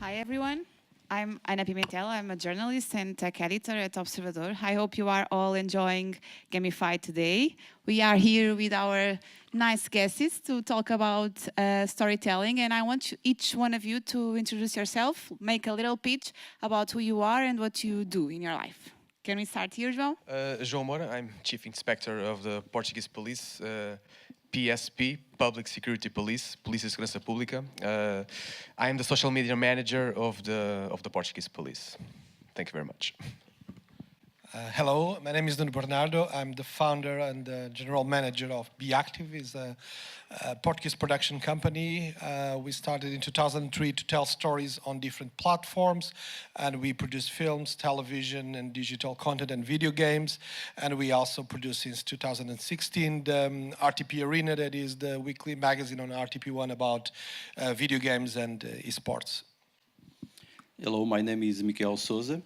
Hi everyone, I'm Ana Pimentel. I'm a journalist and tech editor at Observador. I hope you are all enjoying Gamify today. We are here with our nice guests to talk about storytelling, and I want each one of you to introduce yourself, make a little pitch about who you are and what you do in your life. Can we start here, João? João Moura, I'm Chief Inspector of the Portuguese Police, PSP, Public Security Police, Polícia de Segurança Pública. I am the social media manager of the Portuguese Police. Thank you very much. Hello, my name is Nuno Bernardo. I'm the founder and the general manager of Be Active. It's a Portuguese production company. We started in 2003 to tell stories on different platforms, and we produce films, television, and digital content and video games. And we also produce since 2016 the RTP Arena, that is the weekly magazine on RTP1 about video games and esports. Hello, my name is Micael Sousa.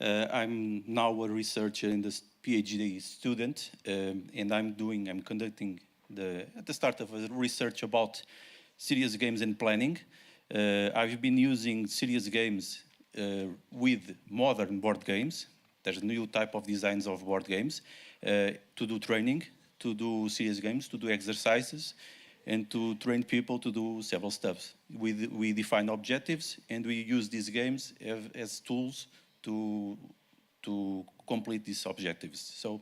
I'm now a researcher in this PhD student, and I'm conducting at the start of a research about serious games and planning. I've been using serious games with modern board games. There's a new type of designs of board games to do training, to do serious games, to do exercises, and to train people to do several steps. We define objectives, and we use these games as tools to complete these objectives. So,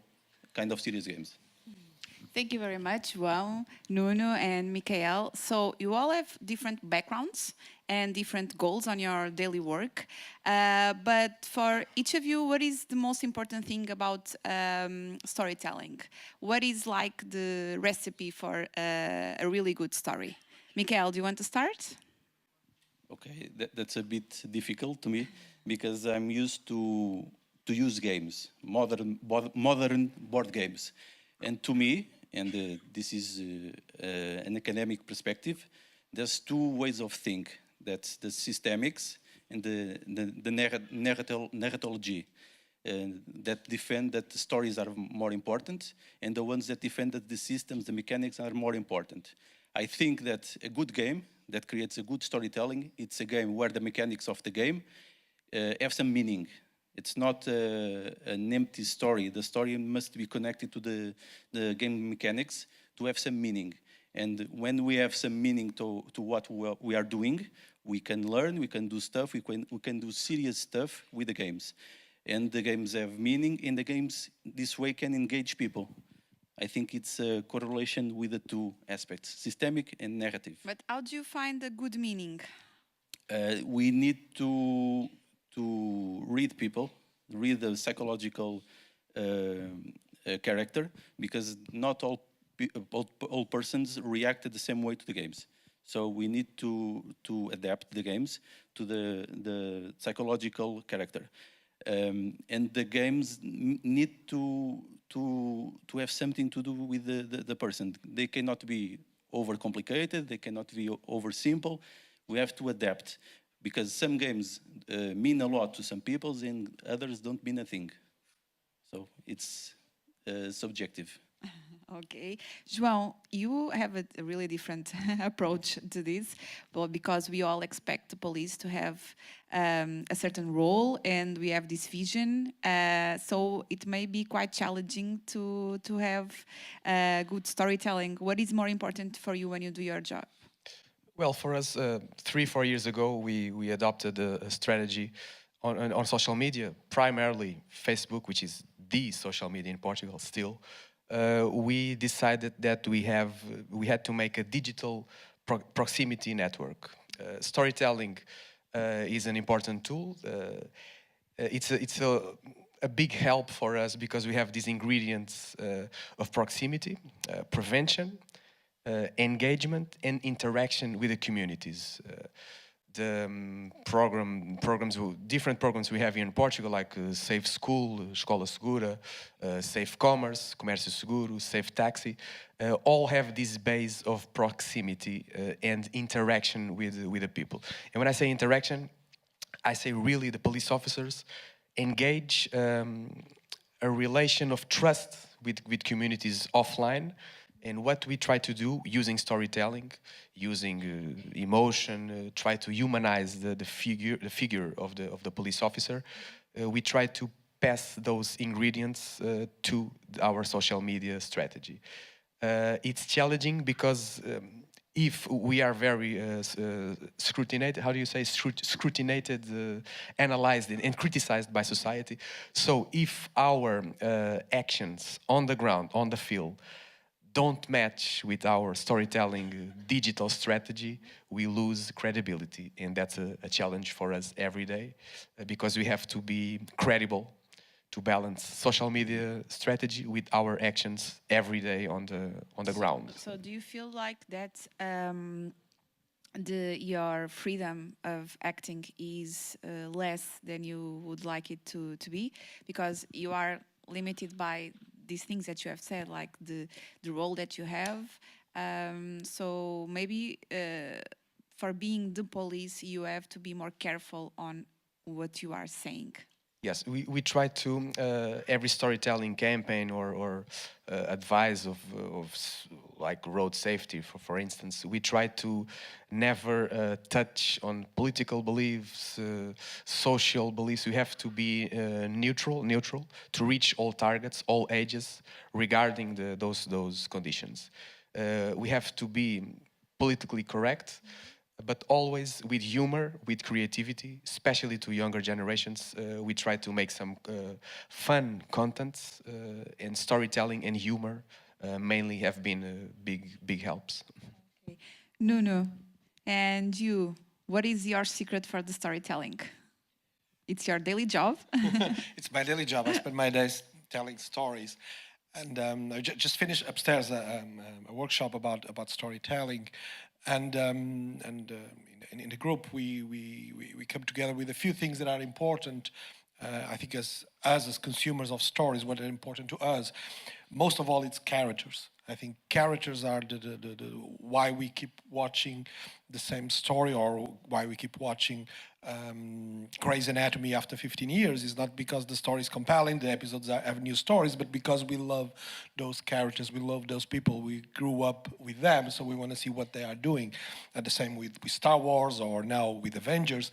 kind of serious games. Thank you very much, João, Nuno, and Micael. So you all have different backgrounds and different goals on your daily work. But for each of you, what is the most important thing about storytelling? What is like the recipe for a really good story? Micael, do you want to start? Okay, that's a bit difficult to me because I'm used to use games, modern board games. And to me, and this is an academic perspective, there's two ways of think. That's the systemics and the narratology that defend that the stories are more important, and the ones that defend that the systems, the mechanics are more important. I think that a good game that creates a good storytelling, it's a game where the mechanics of the game have some meaning. It's not an empty story. The story must be connected to the game mechanics to have some meaning. And when we have some meaning to what we are doing, we can learn, we can do stuff, we can do serious stuff with the games. And the games have meaning, and the games this way can engage people. I think it's a correlation with the two aspects, systemic and narrative. But how do you find a good meaning? We need to read people, read the psychological character, because not all persons reacted the same way to the games. So we need to adapt the games to the psychological character. And the games need to have something to do with the person. They cannot be overcomplicated, they cannot be over simple. We have to adapt, because some games mean a lot to some people and others don't mean a thing. So it's subjective. Okay. João, you have a really different approach to this, but because we all expect the police to have a certain role and we have this vision, so it may be quite challenging to have good storytelling. What is more important for you when you do your job? Well, for us, 3-4 years ago, we adopted a strategy on social media, primarily Facebook, which is the social media in Portugal still. We decided that we had to make a digital proximity network. Storytelling is an important tool. It's a big help for us because we have these ingredients of proximity, prevention, engagement, and interaction with the communities. Different programs we have here in Portugal, like Safe School, Escola Segura, Safe Commerce, Comércio Seguro, Safe Taxi, all have this base of proximity and interaction with the people. And when I say interaction, I say really the police officers engage a relation of trust with communities offline, And what we try to do using storytelling, using emotion, try to humanize the figure of the police officer. We try to pass those ingredients to our social media strategy. It's challenging because if we are very scrutinated, how do you say, scrutinated, analyzed and criticized by society. So if our actions on the ground, on the field, don't match with our storytelling digital strategy, we lose credibility. And that's a challenge for us every day because we have to be credible to balance social media strategy with our actions every day on the ground. So do you feel like that your freedom of acting is less than you would like it to be? Because you are limited by these things that you have said, like the role that you have. So maybe for being the police, you have to be more careful on what you are saying. Yes, we try to, every storytelling campaign or advice of like road safety, for instance, we try to never touch on political beliefs, social beliefs. We have to be neutral to reach all targets, all ages regarding those conditions. We have to be politically correct, but always with humor, with creativity, especially to younger generations. We try to make some fun contents, and storytelling and humor mainly have been big helps. Okay. Nuno, and you, what is your secret for the storytelling? It's your daily job. It's my daily job. I spend my days telling stories. And I just finished upstairs a workshop about storytelling. And in the group, we come together with a few things that are important. I think as consumers of stories, what are important to us, most of all, it's characters. I think characters are the why we keep watching the same story, or why we keep watching Grey's Anatomy after 15 years. Is not because the story is compelling, the episodes have new stories, but because we love those characters, we love those people, we grew up with them, so we want to see what they are doing. And the same with Star Wars, or now with Avengers.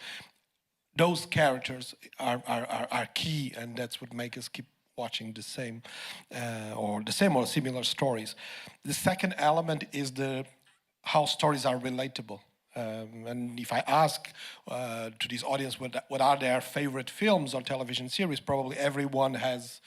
Those characters are key, and that's what makes us keep watching the same or similar stories. The second element is how stories are relatable. And if I ask to this audience what are their favorite films or television series, probably everyone has,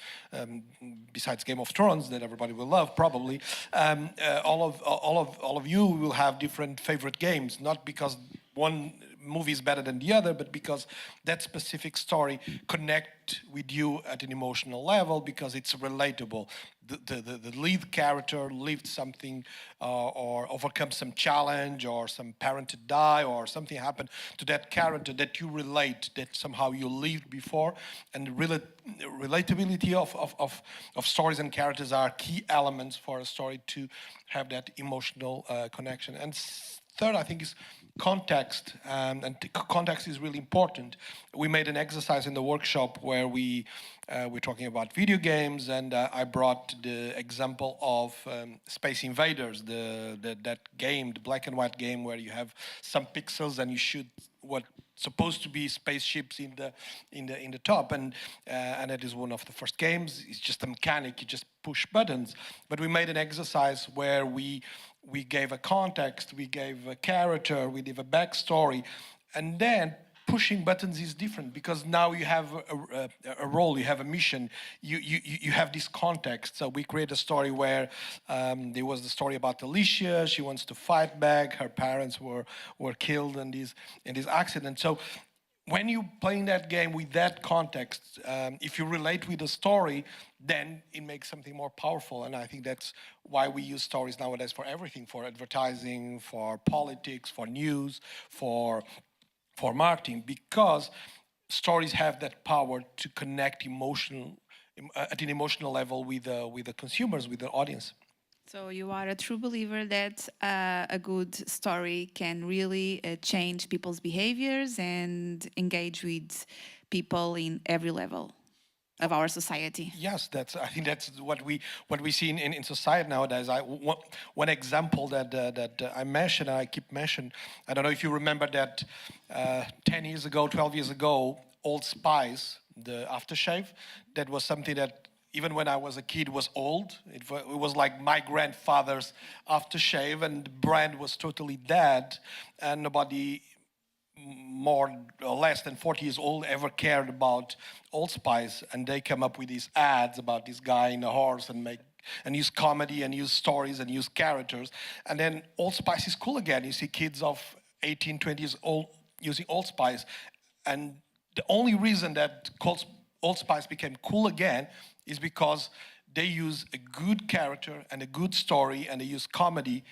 besides Game of Thrones that everybody will love, probably all of you will have different favorite games, not because one movie is better than the other, but because that specific story connect with you at an emotional level, because it's relatable. The lead character lived something, or overcome some challenge, or some parent to die, or something happened to that character that you relate, that somehow you lived before. And the relatability of stories and characters are key elements for a story to have that emotional connection. And third, I think, is context, and context is really important. We made an exercise in the workshop where we're talking about video games, and I brought the example of Space Invaders, that game, the black and white game where you have some pixels and you shoot what supposed to be spaceships in the top, and it is one of the first games. It's just a mechanic, you just push buttons. But we made an exercise where we gave a context, we gave a character, we gave a backstory, and then pushing buttons is different, because now you have a role, you have a mission, you have this context. So we create a story where there was the story about Alicia. She wants to fight back. Her parents were killed in this accident. So when you playing that game with that context, if you relate with the story, then it makes something more powerful. And I think that's why we use stories nowadays for everything, for advertising, for politics, for news, for marketing, because stories have that power to connect at an emotional level with the consumers, with the audience. So you are a true believer that a good story can really change people's behaviors and engage with people in every level. of our society. Yes, I think that's what we see in society nowadays. One example that I mentioned, and I keep mentioning. I don't know if you remember that 10 years ago, 12 years ago, Old Spice, the aftershave, that was something that even when I was a kid was old. It was like my grandfather's aftershave, and the brand was totally dead, and nobody more or less than 40 years old ever cared about Old Spice, and they come up with these ads about this guy in a horse and use comedy and use stories and use characters, and then Old Spice is cool again. You see kids of 18, 20 years old using Old Spice, and the only reason that Old Spice became cool again is because they use a good character and a good story, and they use comedy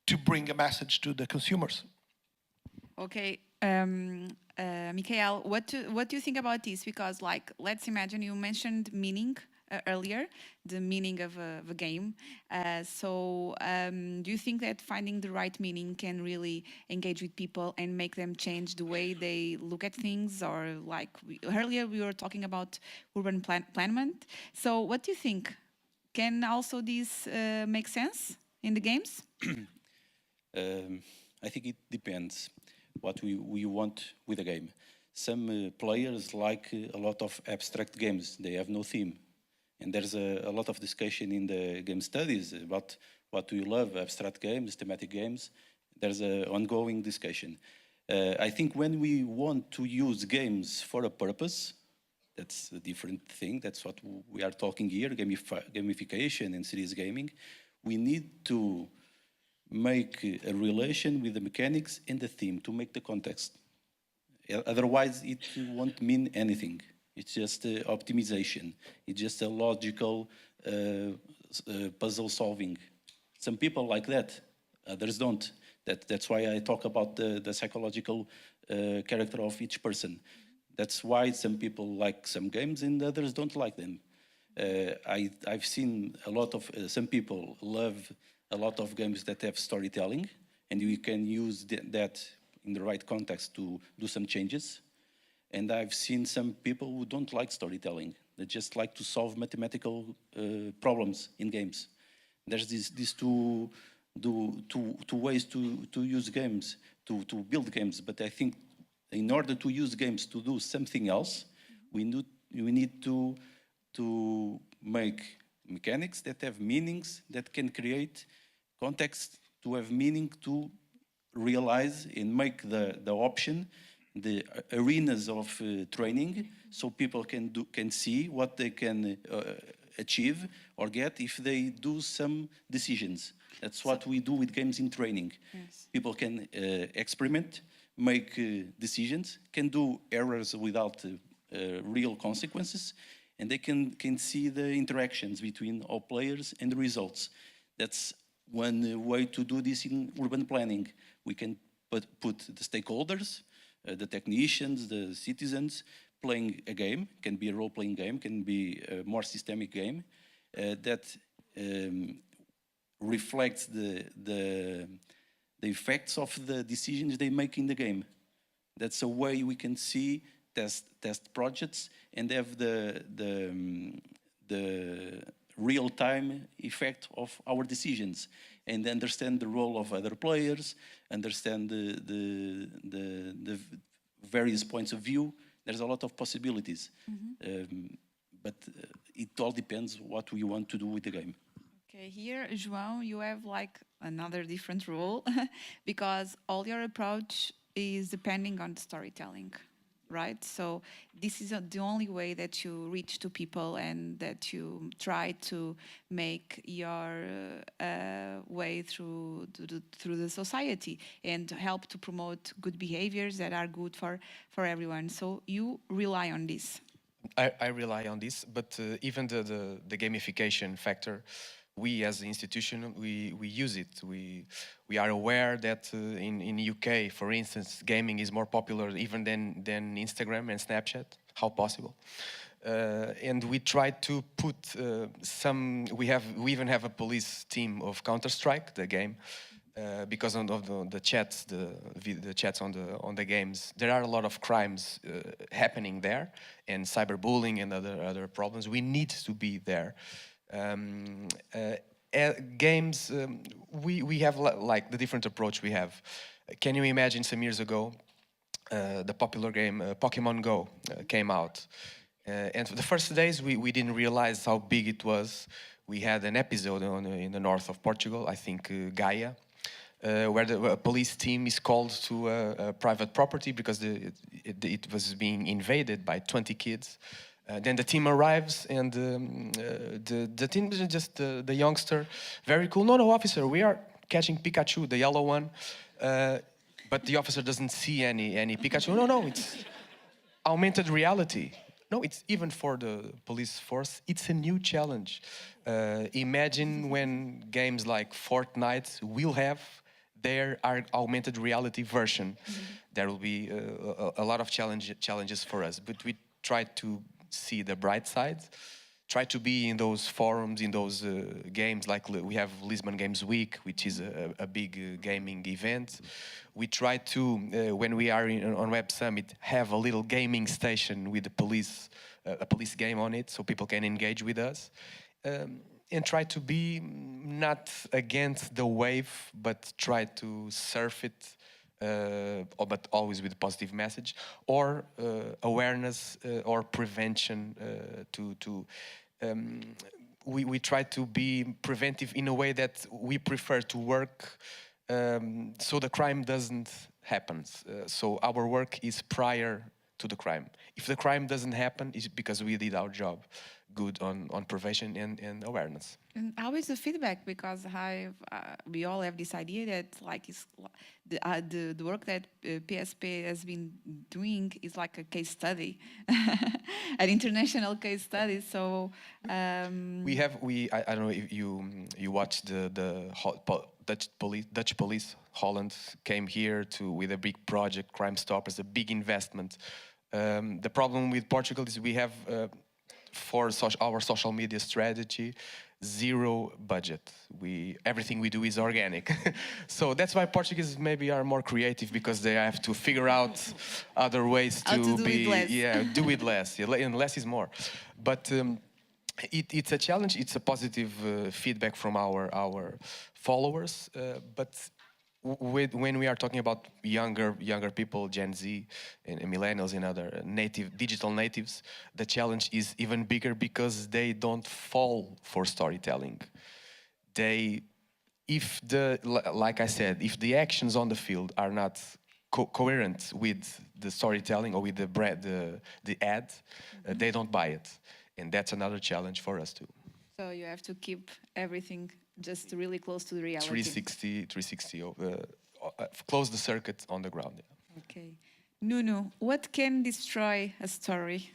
to bring a message to the consumers. Okay, Micael, what do you think about this? Because, like, let's imagine you mentioned meaning earlier, the meaning of a game. Do you think that finding the right meaning can really engage with people and make them change the way they look at things? Or, like, earlier we were talking about urban planning. So what do you think? Can also this make sense in the games? I think it depends what we want with a game. Some players like a lot of abstract games. They have no theme. And there's a lot of discussion in the game studies about what do you love, abstract games, thematic games. There's an ongoing discussion. I think when we want to use games for a purpose, that's a different thing. That's what we are talking here, gamification and serious gaming. We need to make a relation with the mechanics and the theme to make the context. Otherwise, it won't mean anything. It's just optimization. It's just a logical puzzle solving. Some people like that, others don't. That's why I talk about the psychological character of each person. That's why some people like some games and others don't like them. I've seen a lot of, some people love a lot of games that have storytelling, and we can use that in the right context to do some changes. And I've seen some people who don't like storytelling. They just like to solve mathematical problems in games. There's these two ways to use games, to build games. But I think in order to use games to do something else, we need to make mechanics that have meanings, that can create context, to have meaning, to realize and make the option, the arenas of training, so people can see what they can achieve or get if they do some decisions. That's what we do with games in training. Yes. People can experiment, make decisions, can do errors without real consequences, and they can see the interactions between all players and the results. That's one way to do this in urban planning. We can put the stakeholders, the technicians, the citizens, playing a game. Can be a role-playing game, can be a more systemic game that reflects the effects of the decisions they make in the game. That's a way we can see, test projects, and have the real-time effect of our decisions, and understand the role of other players, understand the various points of view. There's a lot of possibilities, but it all depends what we want to do with the game. Okay, here, João, you have like another different role because all your approach is depending on storytelling, right? So this is the only way that you reach to people and that you try to make your way through the society and help to promote good behaviors that are good for everyone. So you rely on this. I rely on this, but even the gamification factor, we as an institution, we use it. We are aware that in UK, for instance, gaming is more popular even than Instagram and Snapchat. How possible? And we try to put some. We even have a police team of Counter-Strike, the game, because of the chats, the chats on the games, there are a lot of crimes happening there, and cyberbullying and other problems. We need to be there. Games, we have like the different approach we have. Can you imagine some years ago, the popular game Pokemon Go came out, and for the first days we didn't realize how big it was. We had an episode in the north of Portugal, I think Gaia, where the police team is called to a private property because it was being invaded by 20 kids. Then the team arrives, and the team is just the youngster, very cool. No, officer, we are catching Pikachu, the yellow one. But the officer doesn't see any Pikachu. No, it's augmented reality. No, it's even for the police force, it's a new challenge. Imagine when games like Fortnite will have their augmented reality version. There will be a lot of challenges for us, but we try to see the bright side, try to be in those forums, in those games, like we have Lisbon Games Week, which is a big gaming event. We try to, when we are on Web Summit, have a little gaming station with a police game on it, so people can engage with us. And try to be not against the wave, but try to surf it, but always with a positive message, or awareness or prevention. We try to be preventive in a way that we prefer to work so the crime doesn't happen. So our work is prior to the crime. If the crime doesn't happen, it's because we did our job good on prevention and awareness. And how is the feedback? Because we all have this idea that like the work that PSP has been doing is like a case study, an international case study. So I don't know if you watched the Dutch police. Holland came here with a big project, Crime Stoppers, a big investment. The problem with Portugal is we have. For our social media strategy, zero budget. Everything we do is organic. So that's why Portuguese maybe are more creative, because they have to figure out other ways to do it less. And less is more. But it's a challenge. It's a positive feedback from our followers. But when we are talking about younger people, Gen Z and millennials and other digital natives, the challenge is even bigger because they don't fall for storytelling. Like I said, if the actions on the field are not coherent with the storytelling or with the ad, they don't buy it, and that's another challenge for us too. So you have to keep everything just really close to the reality. 360, close the circuit on the ground. Yeah. Okay. Nuno, what can destroy a story?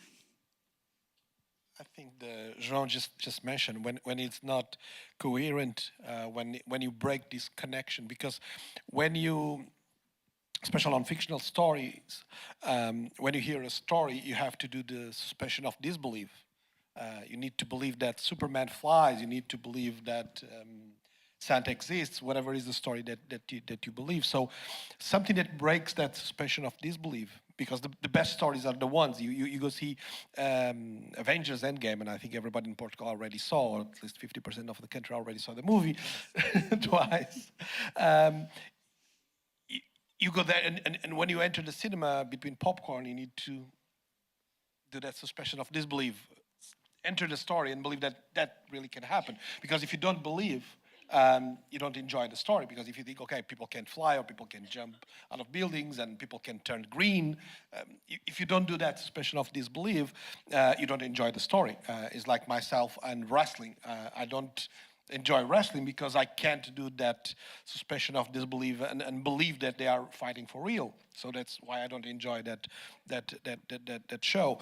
I think João just mentioned when it's not coherent, when you break this connection, because when you, especially on fictional stories, when you hear a story, you have to do the suspension of disbelief. You need to believe that Superman flies. You need to believe that Santa exists. Whatever is the story that you believe. So something that breaks that suspension of disbelief, because the best stories are the ones you go see Avengers Endgame, and I think everybody in Portugal already saw, or at least 50% of the country already saw the movie twice. You go there, and when you enter the cinema between popcorn, you need to do that suspension of disbelief. Enter the story and believe that really can happen. Because if you don't believe, you don't enjoy the story. Because if you think, okay, people can fly, or people can jump out of buildings, and people can turn green, if you don't do that suspension of disbelief, you don't enjoy the story. It's like myself and wrestling. I don't enjoy wrestling because I can't do that suspension of disbelief and believe that they are fighting for real. So that's why I don't enjoy that show.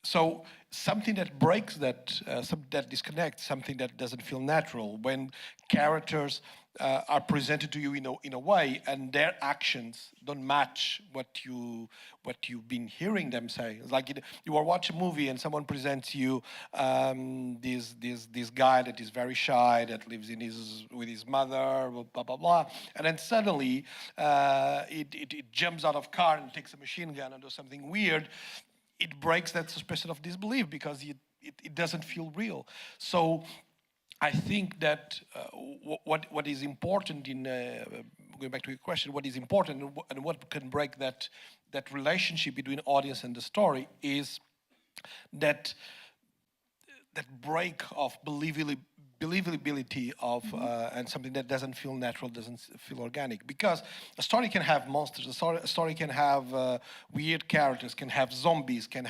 So something that breaks that disconnect, something that doesn't feel natural, when characters are presented to you in a way, and their actions don't match what you've been hearing them say. It's like you are watching a movie and someone presents you this guy that is very shy, that lives with his mother, blah blah blah, and then suddenly it jumps out of car and takes a machine gun and does something weird. It breaks that suspicion of disbelief because it doesn't feel real. So I think that what is important in going back to your question, what is important and what can break that relationship between audience and the story is that break of believability of and something that doesn't feel natural, doesn't feel organic. Because a story can have monsters, a story can have weird characters, can have zombies, can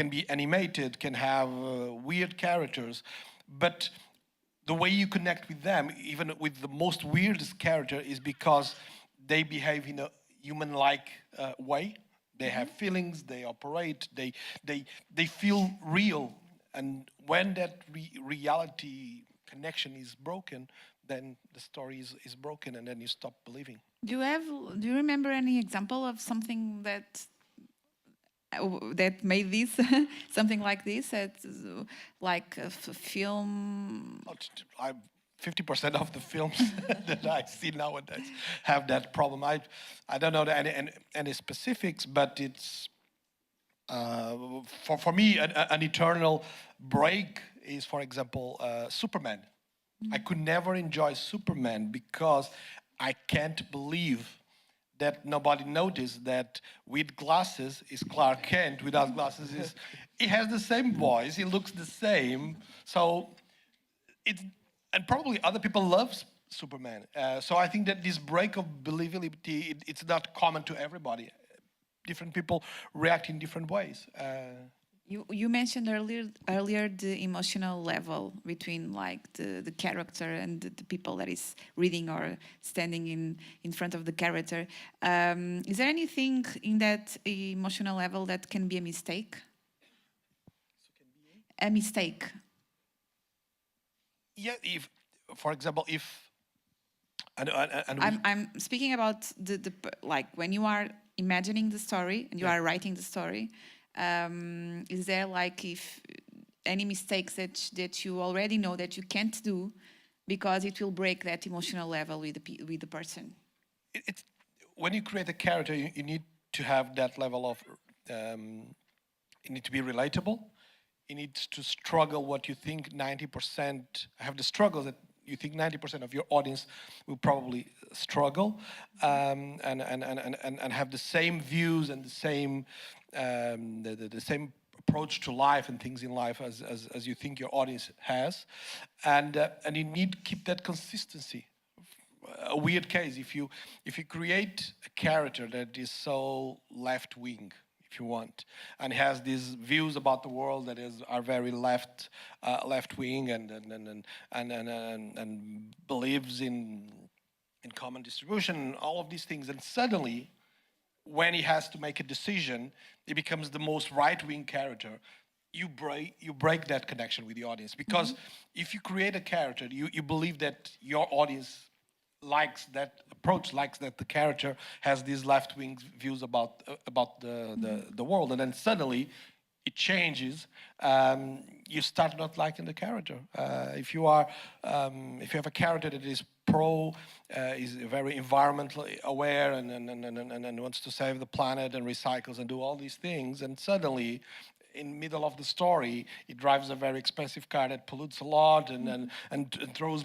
be animated, can have weird characters, but the way you connect with them, even with the most weirdest character, is because they behave in a human-like way. They have feelings, they operate, they feel real. And when that reality connection is broken, then the story is broken, and then you stop believing. Do you remember any example of something that made this something like this, like a film? 50% of the films that I see nowadays have that problem. I don't know any specifics, but it's for me an eternal break is, for example, Superman. I could never enjoy Superman because I can't believe that nobody noticed that with glasses is Clark Kent, without glasses he has the same voice, he looks the same. So and probably other people love Superman. So I think that this break of believability, it's not common to everybody. Different people react in different ways. You mentioned earlier the emotional level between like the character and the people that is reading or standing in front of the character. Is there anything in that emotional level that can be a mistake? A mistake. Yeah, for example, I'm speaking about the like when you are imagining the story and you are writing the story. Is there like if any mistakes that you already know that you can't do because it will break that emotional level with the person? It's when you create a character, you need to have that level of you need to be relatable. You need to struggle what you think 90% have the struggles that you think 90% of your audience will probably struggle, and have the same views and the same the same approach to life and things in life as you think your audience has, and you need to keep that consistency. A weird case, if you create a character that is so left wing, if you want, and has these views about the world that are very left wing and believes in common distribution, all of these things, and suddenly when he has to make a decision, he becomes the most right-wing character. You break that connection with the audience, because if you create a character, you believe that your audience likes that approach, likes that the character has these left-wing views about the world, and then suddenly it changes. You start not liking the character. If you have a character that is is very environmentally aware and wants to save the planet and recycles and do all these things, and suddenly in middle of the story he drives a very expensive car that pollutes a lot and throws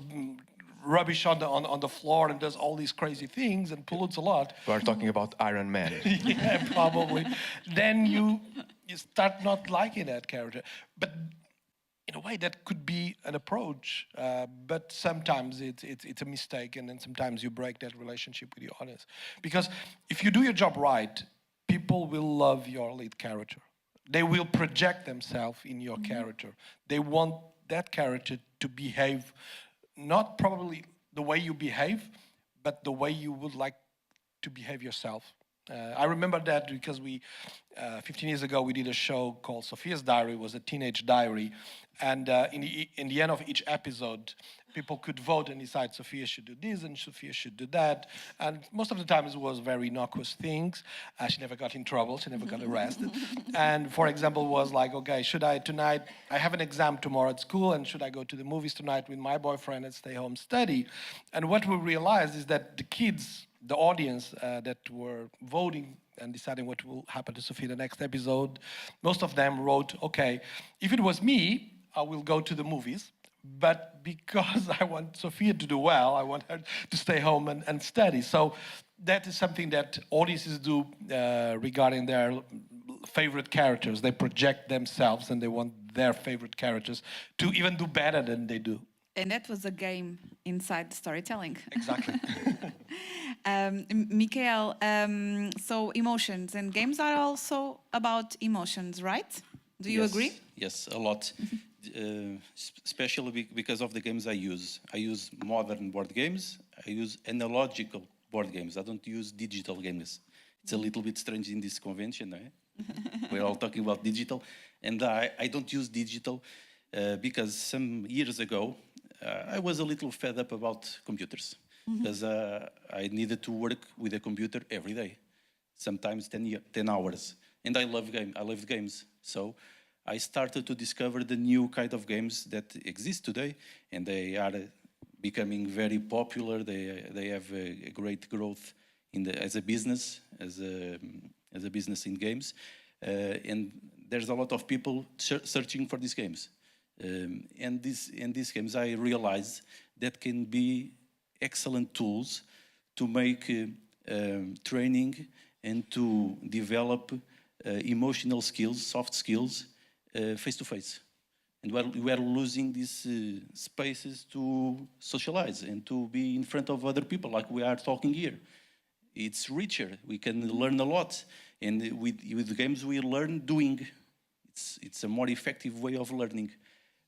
rubbish on the floor and does all these crazy things and pollutes a lot. We are talking about Iron Man. Yeah, probably. Then you start not liking that character. But in a way, that could be an approach. But sometimes it's a mistake, and then sometimes you break that relationship with your audience. Because if you do your job right, people will love your lead character. They will project themselves in your character. They want that character to behave not probably the way you behave, but the way you would like to behave yourself. I remember that because 15 years ago, we did a show called Sophia's Diary. It was a teenage diary. And in the end of each episode, people could vote and decide Sophia should do this and Sophia should do that. And most of the time, it was very innocuous things. She never got in trouble. She never got arrested. And for example, was like, okay, should I tonight, I have an exam tomorrow at school, and should I go to the movies tonight with my boyfriend and stay home study? And what we realized is that the kids, the audience that were voting and deciding what will happen to Sophia in the next episode, most of them wrote, okay, if it was me, I will go to the movies. But because I want Sophia to do well, I want her to stay home and study. So that is something that audiences do regarding their favorite characters. They project themselves and they want their favorite characters to even do better than they do. And that was a game inside storytelling. Exactly. Micael, so emotions and games are also about emotions, right? Do you agree? Yes, a lot. Especially because of the games I use. I use modern board games. I use analogical board games. I don't use digital games. It's a little bit strange in this convention. We're all talking about digital. And I don't use digital because some years ago, I was a little fed up about computers. Because I needed to work with a computer every day, sometimes 10 hours. And I love games. So I started to discover the new kind of games that exist today, and they are becoming very popular. They have a great growth as a business in games, and there's a lot of people searching for these games. And these games, I realized that can be excellent tools to make training and to develop emotional skills, soft skills, face-to-face. And we are losing these spaces to socialize and to be in front of other people like we are talking here. It's richer. We can learn a lot. And with games, we learn doing. It's a more effective way of learning.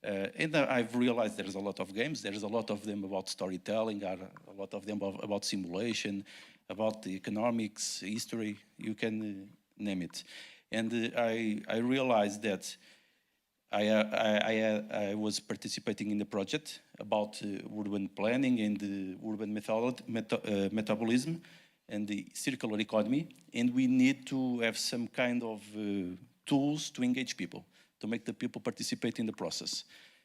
And I've realized there's a lot of games. There's a lot of them about storytelling, a lot of them about simulation, about the economics, history, you can name it. And I realized that I was participating in a project about urban planning and urban metabolism and the circular economy, and we need to have some kind of tools to engage people, to make the people participate in the process.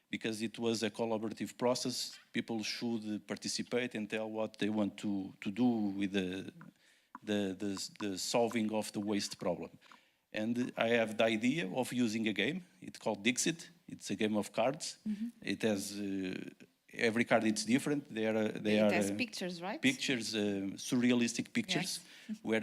Because it was a collaborative process, people should participate and tell what they want to do with the solving of the waste problem. And I have the idea of using a game. It's called Dixit. It's a game of cards. It has every card. It's different. It has pictures, right? Pictures, surrealistic pictures, yes. where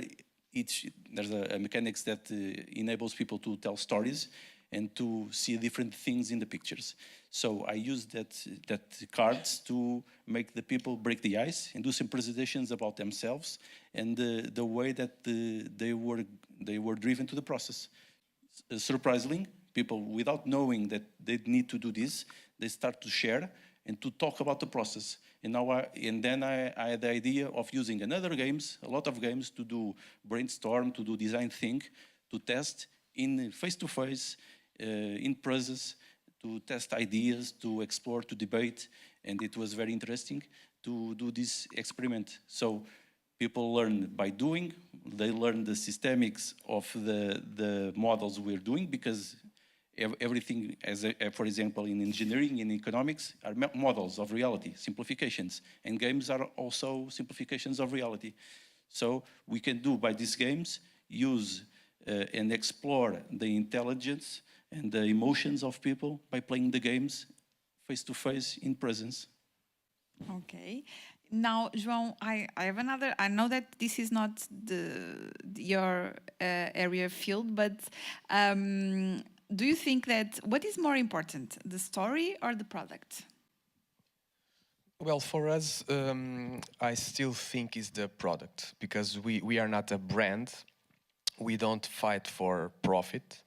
there's a mechanics that enables people to tell stories and to see different things in the pictures. So I used that cards to make the people break the ice and do some presentations about themselves and the way that they were driven to the process. Surprisingly, people, without knowing that they need to do this, they start to share and to talk about the process. And then I had the idea of using a lot of games to do brainstorm, to do design thing, to test in face-to-face, in process, to test ideas, to explore, to debate, and it was very interesting to do this experiment. So people learn by doing, they learn the systemics of the models we're doing, because everything, for example, in engineering, in economics, are models of reality, simplifications, and games are also simplifications of reality. So we can do, by these games, use and explore the intelligence and the emotions of people by playing the games face-to-face in presence. Okay. Now, João, I have another. I know that this is not your area of field, but do you think that what is more important, the story or the product? Well, for us, I still think it's the product, because we are not a brand. We don't fight for profit.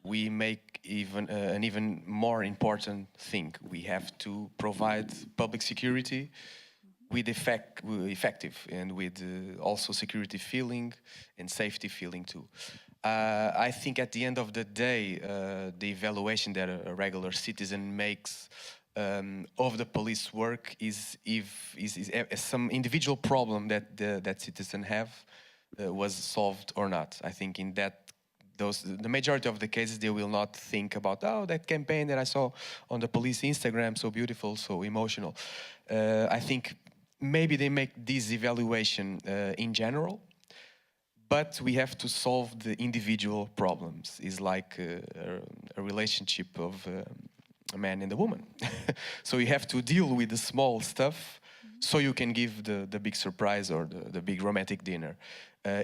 We make an even more important thing. We have to provide public security with effective and with also security feeling and safety feeling too. I think at the end of the day, the evaluation that a regular citizen makes of the police work is some individual problem that that citizen have was solved or not. I think in that the majority of the cases they will not think about, oh, that campaign that I saw on the police Instagram, so beautiful, so emotional. I think maybe they make this evaluation in general, but we have to solve the individual problems. It's like a relationship of a man and a woman. So you have to deal with the small stuff so you can give the big surprise or the big romantic dinner.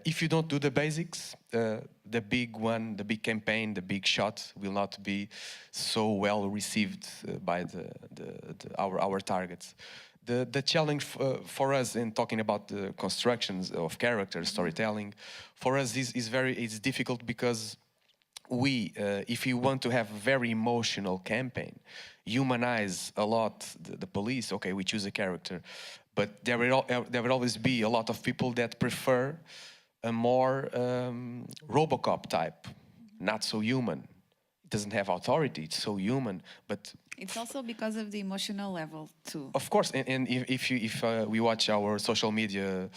If you don't do the basics, the big one, the big campaign, the big shot will not be so well received by our targets. The challenge for us in talking about the constructions of character storytelling, for us is difficult because we, if you want to have a very emotional campaign, humanize a lot the police. Okay, we choose a character, but there will always be a lot of people that prefer a more RoboCop type, not so human. It doesn't have authority. It's so human, but it's also because of the emotional level too. Of course, and if we watch our social media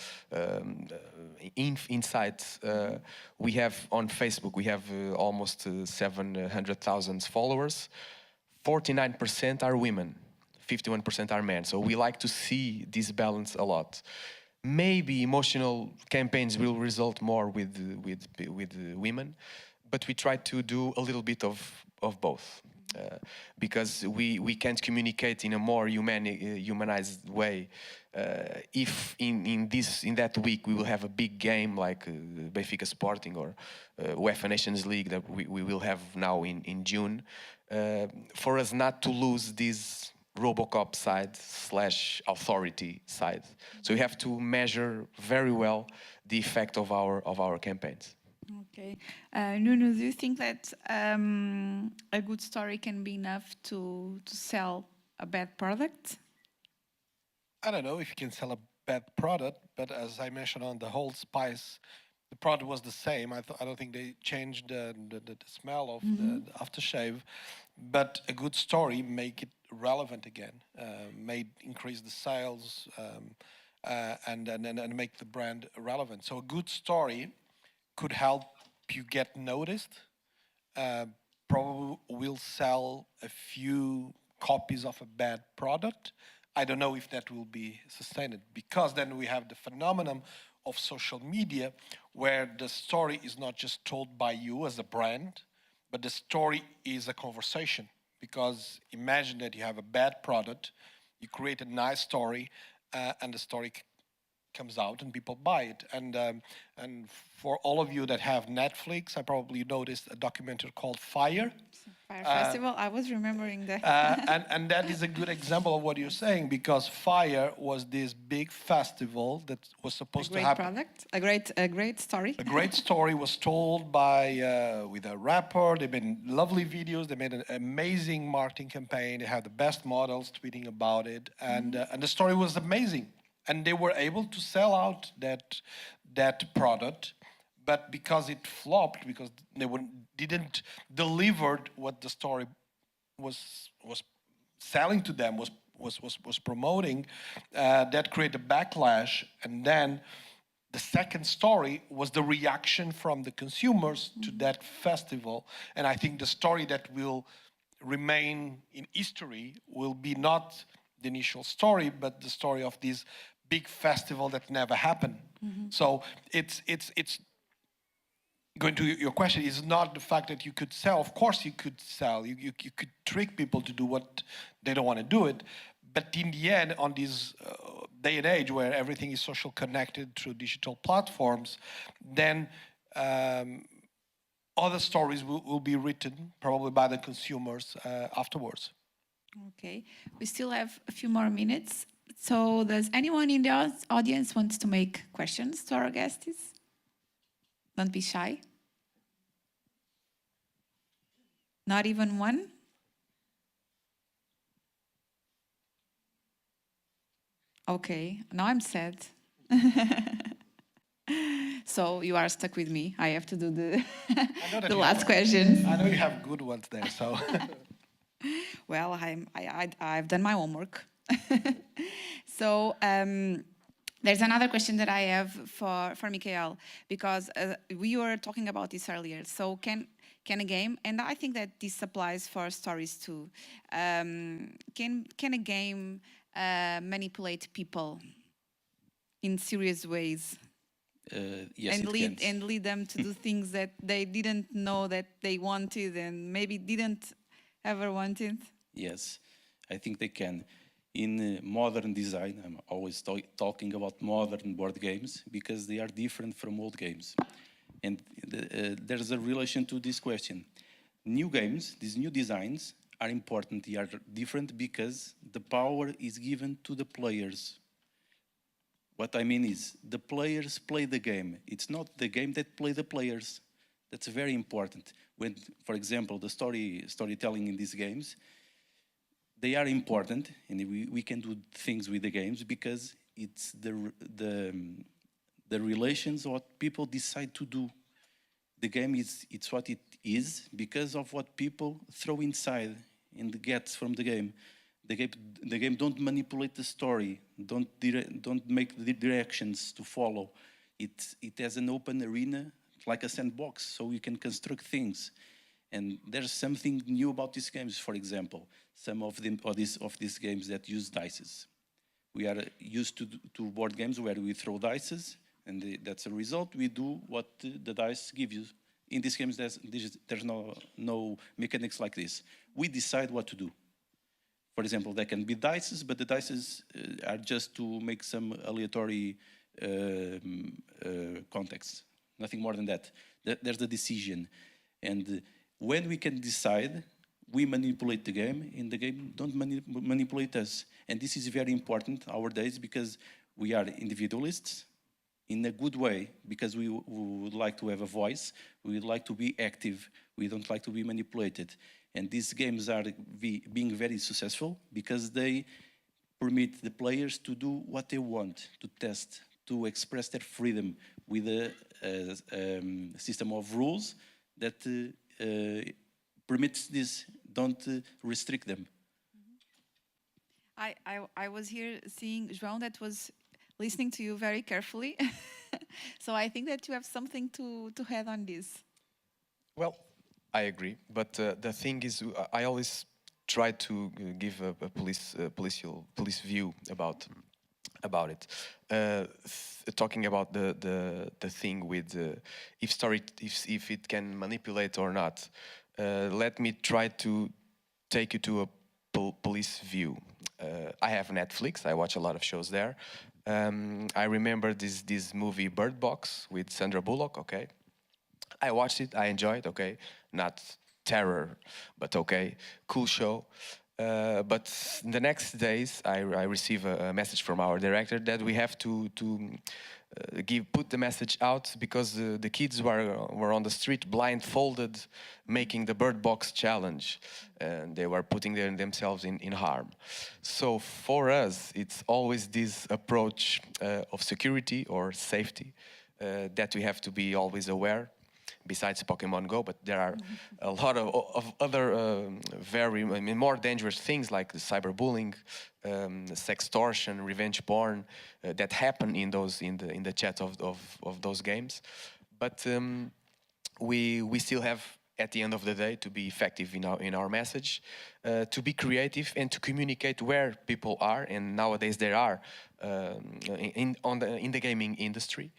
insights, we have on Facebook, we have almost 700,000 followers. 49% are women, 51% are men. So we like to see this balance a lot. Maybe emotional campaigns will result more with women, but we try to do a little bit of both. Because we can't communicate in a more humanized way. If in that week we will have a big game like Benfica Sporting or UEFA Nations League that we will have now in June, for us not to lose this RoboCop side / authority side. So we have to measure very well the effect of our campaigns. Okay. Nuno, do you think that a good story can be enough to sell a bad product? I don't know if you can sell a bad product, but as I mentioned on the whole spice, the product was the same. I don't think they changed the smell of the aftershave, but a good story make it relevant again, made increase the sales and make the brand relevant. So a good story could help you get noticed, probably will sell a few copies of a bad product. I don't know if that will be sustained, because then we have the phenomenon of social media where the story is not just told by you as a brand, but the story is a conversation. Because imagine that you have a bad product, you create a nice story, and the story comes out and people buy it. And for all of you that have Netflix, I probably noticed a documentary called Fire. Fire Festival, I was remembering that. And that is a good example of what you're saying, because Fire was this big festival that was supposed to happen. Product, a great story. A great story was told by with a rapper. They made lovely videos. They made an amazing marketing campaign. They had the best models tweeting about it, and the story was amazing. And they were able to sell out that product, but because it flopped, because they didn't deliver what the story was selling to them, was promoting, that created a backlash. And then the second story was the reaction from the consumers to that festival. And I think the story that will remain in history will be not the initial story, but the story of this big festival that never happened. So it's going to your question, is not the fact that you could sell. Of course you could sell. You could trick people to do what they don't want to do it. But in the end, on this day and age where everything is social connected through digital platforms, then other stories will be written probably by the consumers afterwards. Okay, we still have a few more minutes. So does anyone in the audience want to make questions to our guests? Don't be shy. Not even one? Okay, now I'm sad. So you are stuck with me. I have to do the know that the you last have- question. I know you have good ones there, so. Well, I've done my homework. So there's another question that I have for Micael, because we were talking about this earlier. So can a game, and I think that this applies for stories too, can a game manipulate people in serious ways? Yes, And it lead can. and lead them to do things that they didn't know that they wanted and maybe didn't ever wanted. Yes, I think they can. In modern design, I'm always talking about modern board games because they are different from old games. And there's a relation to this question. New games, these new designs, are important. They are different because the power is given to the players. What I mean is, the players play the game. It's not the game that play the players. That's very important. When, for example, the storytelling in these games, they are important, and we can do things with the games because it's the relations, what people decide to do. The game it's what it is because of what people throw inside and get from the game. The game don't manipulate the story, don't make the directions to follow. It has an open arena, like a sandbox, so you can construct things. And there's something new about these games. For example, some of these games that use dices. We are used to board games where we throw dices, and that's a result. We do what the dice give you. In these games, there's no mechanics like this. We decide what to do. For example, there can be dices, but the dices are just to make some aleatory context. Nothing more than that. There's the decision. And when we can decide, we manipulate the game, and the game don't manipulate us. And this is very important nowadays because we are individualists in a good way, because we would like to have a voice, we would like to be active, we don't like to be manipulated. And these games are being very successful because they permit the players to do what they want, to test, to express their freedom with a system of rules that permits this, don't restrict them. I was here seeing João that was listening to you very carefully. So I think that you have something to add on this. Well, I agree, but the thing is, I always try to give a police view about it. Talking about the thing with if it can manipulate or not. Let me try to take you to a police view. I have Netflix. I watch a lot of shows there. I remember this movie Bird Box with Sandra Bullock. Okay, I watched it. I enjoyed. Okay, not terror, but okay, cool show. But the next days, I receive a message from our director that we have to put the message out because the kids were on the street blindfolded, making the Bird Box challenge, and they were putting themselves in harm. So for us, it's always this approach of security or safety that we have to be always aware. Besides Pokemon Go, but there are a lot of other more dangerous things like the cyberbullying, sextortion, revenge porn that happen in the chat of those games. But we still have, at the end of the day, to be effective in our message, to be creative and to communicate where people are. And nowadays there are in the gaming industry.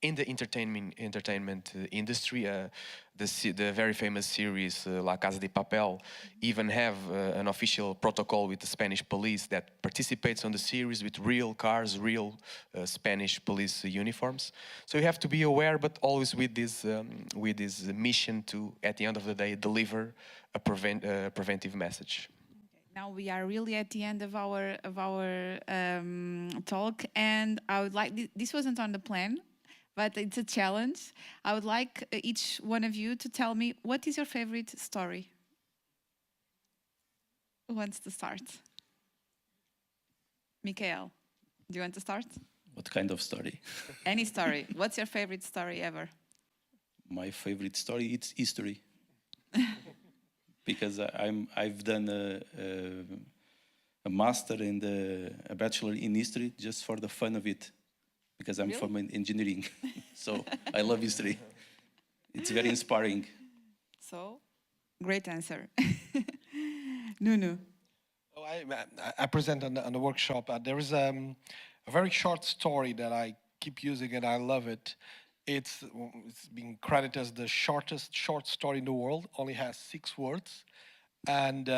In the entertainment industry, the very famous series La Casa de Papel even have an official protocol with the Spanish police that participates on the series with real cars, real Spanish police uniforms. So you have to be aware, but always with this mission to, at the end of the day, deliver a preventive message. Now we are really at the end of our talk, and I would like this wasn't on the plan, but it's a challenge. I would like each one of you to tell me, what is your favorite story? Who wants to start? Micael, Do you want to start? What kind of story? Any story. What's your favorite story ever? My favorite story, it's history. Because I've done a master and a bachelor in history just for the fun of it. Because I'm from engineering. So I love history. It's very inspiring. So, great answer. Nuno. Oh, I present on the workshop. There is a very short story that I keep using and I love it. It's being credited as the shortest short story in the world. Only has 6 words, and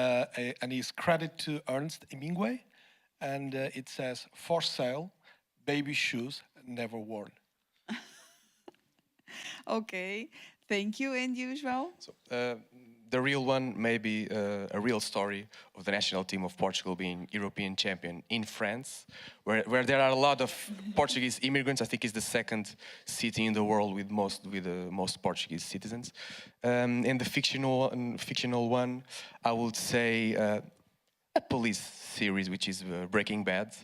is credited to Ernest Hemingway. And it says, "For sale, baby shoes never worn." Okay, thank you. And you, João? So, the real one may be a real story of the national team of Portugal being European champion in France, where there are a lot of Portuguese immigrants. I think it's the second city in the world with most Portuguese citizens. And the fictional one, I would say a police series, which is Breaking Bad,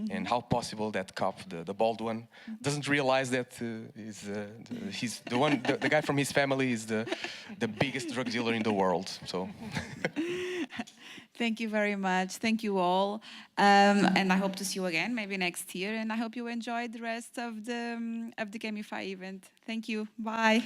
and how possible that cop, the bald one, doesn't realize that he's the guy from his family is the biggest drug dealer in the world. So. Thank you very much. Thank you all. And I hope to see you again, maybe next year. And I hope you enjoyed the rest of the Gamify event. Thank you. Bye.